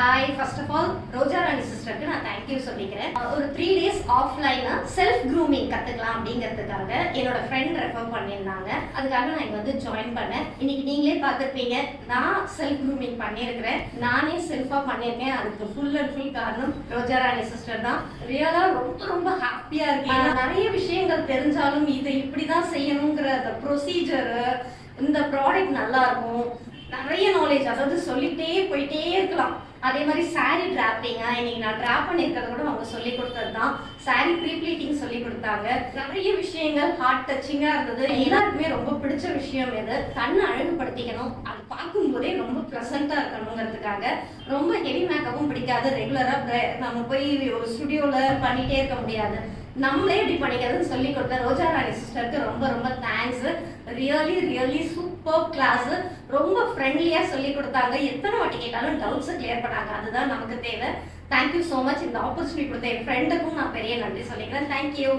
Hi, first of all ரோஜா ராணி சிஸ்டருக்கு நான் thank you சொல்லிக்கிறேன். ஒரு 3 days ஆஃப்லைனா செல்ஃப் க்ரூமிங் கற்றுக்கலாம் அப்படிங்கிறதுக்காக என்னோட ஃப்ரெண்ட் ரெஃபர் பண்ணியிருந்தாங்க. அதுக்காக நான் இங்கே வந்து ஜாயின் பண்ணேன். இன்னைக்கு நீங்களே பார்த்துருப்பீங்க, நான் செல்ஃப் க்ரூமிங் பண்ணியிருக்கிறேன். நானே செல்ஃபாக பண்ணியிருக்கேன். அதுக்கு ஃபுல் அண்ட் ஃபுல் காரணம் ரோஜா ராணி சிஸ்டர் தான். ரியலாக ரொம்ப ரொம்ப ஹாப்பியாக இருக்கேன். நிறைய விஷயங்கள் தெரிஞ்சாலும் இதை இப்படி தான் செய்யணுங்கிற அந்த ப்ரொசீஜரு, இந்த ப்ராடக்ட் நல்லா இருக்கும், நிறைய நாலேஜ், அதாவது சொல்லிட்டே போயிட்டே இருக்கலாம். அதே மாதிரி சாரீ டிராப்பிங்க, இன்னைக்கு நான் டிராப் பண்ணியிருக்கிறத கூட அவங்க சொல்லி கொடுத்தது தான். சாரீ ப்ரீப்ளீட்டிங் சொல்லி கொடுத்தாங்க. நிறைய விஷயங்கள் ஹார்ட் டச்சிங்காக இருந்தது. எல்லாருக்குமே ரொம்ப பிடிச்ச விஷயம் எது, கண்ணை அழகுபடுத்திக்கணும், அது பார்க்கும்போதே ரொம்ப ப்ளசண்ட்டாக இருக்கணுங்கிறதுக்காக. ரொம்ப ஹெவி மேக்கப்பும் பிடிக்காது. ரெகுலராக நம்ம போய் ஒரு ஸ்டுடியோவில் பண்ணிகிட்டே இருக்க முடியாது. நம்மளே இப்படி பண்ணிக்கிறதுன்னு சொல்லி கொடுத்த ரோஜா ராணி சிஸ்டருக்கு ரொம்ப ரொம்ப தேங்க்ஸ். Really super class. ரொம்ப ஃப்ரெண்ட்லியாக சொல்லி கொடுத்தாங்க. எத்தனை வாட்டி கேட்டாலும் டவுட்ஸை கிளியர் பண்ணாங்க. அதுதான் நமக்கு தேவை. Thank you so much. இந்த ஆப்பர்ச்சுனிட்டி கொடுத்த என் ஃப்ரெண்டுக்கும் நான் பெரிய நன்றி சொல்லிக்கிறேன். தேங்க்யூ.